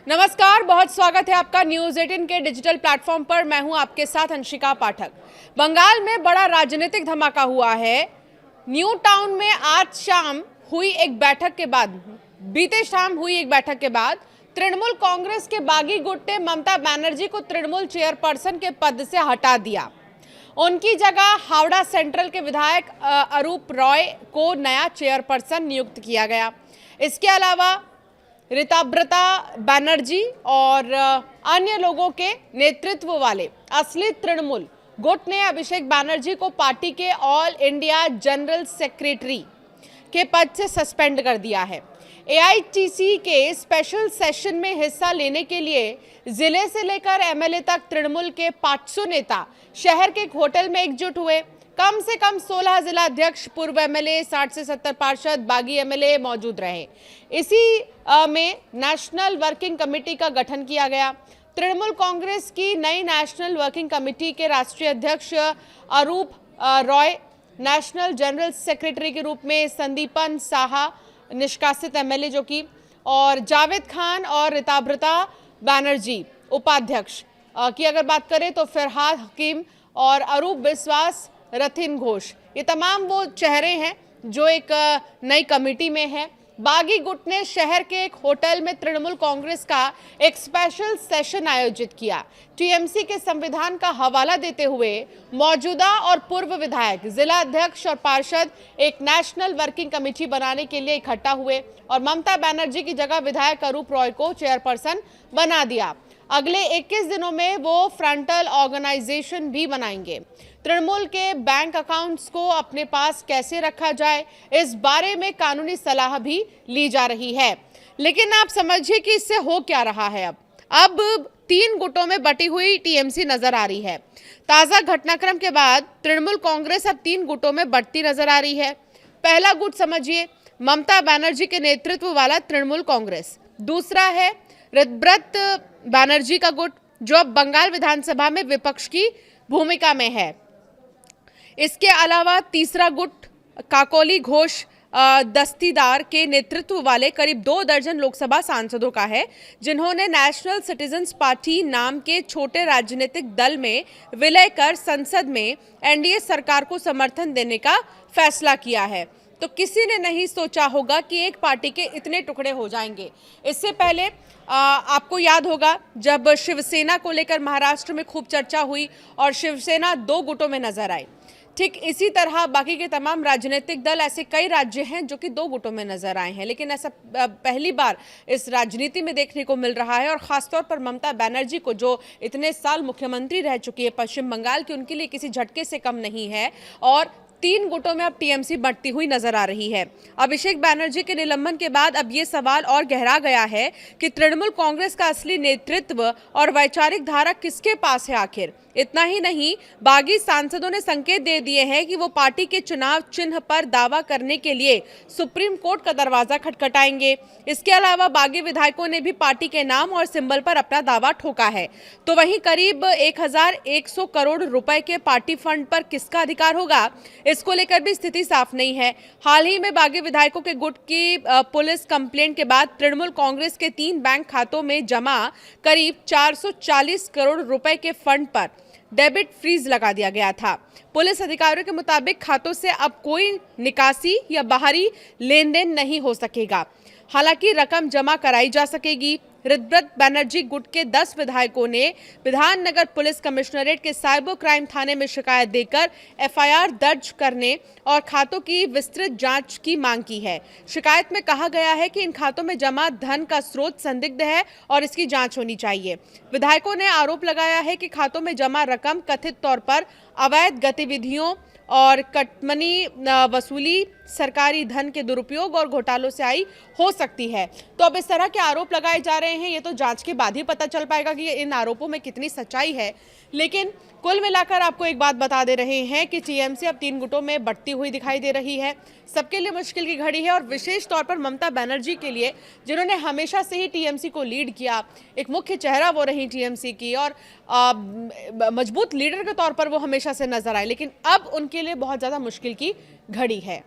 नमस्कार, बहुत स्वागत है आपका न्यूज 18 के डिजिटल प्लेटफॉर्म पर। मैं हूं आपके साथ अंशिका पाठक। बंगाल में बड़ा राजनीतिक धमाका हुआ है। न्यू टाउन में आज शाम हुई एक बैठक के बाद, बीते शाम हुई एक बैठक के बाद तृणमूल कांग्रेस के बागी गुट ने ममता बनर्जी को तृणमूल चेयरपर्सन के पद से हटा दिया। उनकी जगह हावड़ा सेंट्रल के विधायक अरूप रॉय को नया चेयरपर्सन नियुक्त किया गया। इसके अलावा ऋताब्रता बनर्जी और अन्य लोगों के नेतृत्व वाले असली तृणमूल गुट ने अभिषेक बनर्जी को पार्टी के ऑल इंडिया जनरल सेक्रेटरी के पद से सस्पेंड कर दिया है। एआईटीसी के स्पेशल सेशन में हिस्सा लेने के लिए जिले से लेकर एमएलए तक तृणमूल के 500 नेता शहर के एक होटल में एकजुट हुए। कम से कम 16 जिला अध्यक्ष, पूर्व एमएलए, 60 से 70 पार्षद, बागी एमएलए मौजूद रहे। इसी में नेशनल वर्किंग कमेटी का गठन किया गया। तृणमूल कांग्रेस की नई नेशनल वर्किंग कमेटी के राष्ट्रीय अध्यक्ष अरूप रॉय, नेशनल जनरल सेक्रेटरी के रूप में संदीपन साहा, निष्कासित एमएलए जो कि, और जावेद खान और ऋताब्रता बनर्जी उपाध्यक्ष की अगर बात करें तो फरहाद हकीम और अरूप विश्वास, रथिन घोष, ये तमाम वो चेहरे हैं जो एक नई कमेटी में है। बागी गुट ने शहर के एक होटल में तृणमूल कांग्रेस का एक स्पेशल सेशन आयोजित किया। टीएमसी के संविधान का हवाला देते हुए मौजूदा और पूर्व विधायक, जिला अध्यक्ष और पार्षद एक नेशनल वर्किंग कमेटी बनाने के लिए इकट्ठा हुए और ममता बनर्जी की जगह विधायक अरूप रॉय को चेयरपर्सन बना दिया। अगले 21 दिनों में वो फ्रंटल ऑर्गेनाइजेशन भी बनाएंगे। तृणमूल के बैंक अकाउंट्स को अपने पास कैसे रखा जाए, इस बारे में कानूनी सलाह भी ली जा रही है। लेकिन आप समझिए कि इससे हो क्या रहा है। अब 3 गुटों में बटी हुई टीएमसी नजर आ रही है। ताजा घटनाक्रम के बाद तृणमूल कांग्रेस अब 3 गुटों में बढ़ती नजर आ रही है। पहला गुट समझिए ममता बनर्जी के नेतृत्व वाला तृणमूल कांग्रेस। दूसरा है ऋतब्रत बनर्जी का गुट, जो अब बंगाल विधानसभा में विपक्ष की भूमिका में है। इसके अलावा तीसरा गुट काकोली घोष दस्तीदार के नेतृत्व वाले करीब 2 दर्जन लोकसभा सांसदों का है, जिन्होंने नेशनल सिटीजन्स पार्टी नाम के छोटे राजनीतिक दल में विलय कर संसद में एनडीए सरकार को समर्थन देने का फैसला किया है। तो किसी ने नहीं सोचा होगा कि एक पार्टी के इतने टुकड़े हो जाएंगे। इससे पहले आपको याद होगा जब शिवसेना को लेकर महाराष्ट्र में खूब चर्चा हुई और शिवसेना 2 गुटों में नजर आई। ठीक इसी तरह बाकी के तमाम राजनीतिक दल, ऐसे कई राज्य हैं जो कि 2 गुटों में नजर आए हैं। लेकिन ऐसा पहली बार इस राजनीति में देखने को मिल रहा है और खासतौर पर ममता बनर्जी को, जो इतने साल मुख्यमंत्री रह चुकी है पश्चिम बंगाल की, उनके लिए किसी झटके से कम नहीं है। और 3 गुटों में अब टीएमसी बढ़ती हुई नजर आ रही है। अभिषेक बनर्जी के निलंबन के बाद अब ये सवाल और गहरा गया है कि तृणमूल कांग्रेस का असली नेतृत्व और वैचारिक धारा किसके पास है आखिर। इतना ही नहीं, बागी सांसदों ने संकेत दे दिए हैं कि वो पार्टी के चुनाव चिन्ह पर दावा करने के लिए सुप्रीम कोर्ट का दरवाजा खटखटाएंगे। इसके अलावा बागी विधायकों ने भी पार्टी के नाम और सिंबल पर अपना दावा ठोका है। तो वहीं करीब 1100 करोड़ रुपए के पार्टी फंड पर किसका अधिकार होगा, इसको लेकर भी स्थिति साफ नहीं है। हाल ही में बागी विधायकों के गुट की पुलिस कंप्लेंट के बाद तृणमूल कांग्रेस के 3 बैंक खातों में जमा करीब 440 करोड़ रुपए के फंड पर डेबिट फ्रीज लगा दिया गया था। पुलिस अधिकारियों के मुताबिक खातों से अब कोई निकासी या बाहरी लेन देन नहीं हो सकेगा। हालांकि रकम जमा कराई जा सकेगी। ऋतब्रत बनर्जी गुट के 10 विधायकों ने विधाननगर पुलिस कमिश्नरेट के साइबर क्राइम थाने में शिकायत देकर एफआईआर दर्ज करने और खातों की विस्तृत जांच की मांग की है। शिकायत में कहा गया है कि इन खातों में जमा धन का स्रोत संदिग्ध है और इसकी जांच होनी चाहिए। विधायकों ने आरोप लगाया है कि खातों में जमा रकम कथित तौर पर अवैध गतिविधियों और कटमनी वसूली, सरकारी धन के दुरुपयोग और घोटालों से आई हो सकती है। तो अब इस तरह के आरोप लगाए जा रहे हैं। ये तो जांच के बाद ही पता चल पाएगा कि इन आरोपों में कितनी सच्चाई है। लेकिन कुल मिलाकर आपको एक बात बता दे रहे हैं कि टीएमसी अब 3 गुटों में बढ़ती हुई दिखाई दे रही है। सबके लिए मुश्किल की घड़ी है और विशेष तौर पर ममता बनर्जी के लिए, जिन्होंने हमेशा से ही टीएमसी को लीड किया, एक मुख्य चेहरा वो रही टीएमसी की और मजबूत लीडर के तौर पर वो हमेशा से नजर आए। लेकिन अब उनके लिए बहुत ज़्यादा मुश्किल की घड़ी है।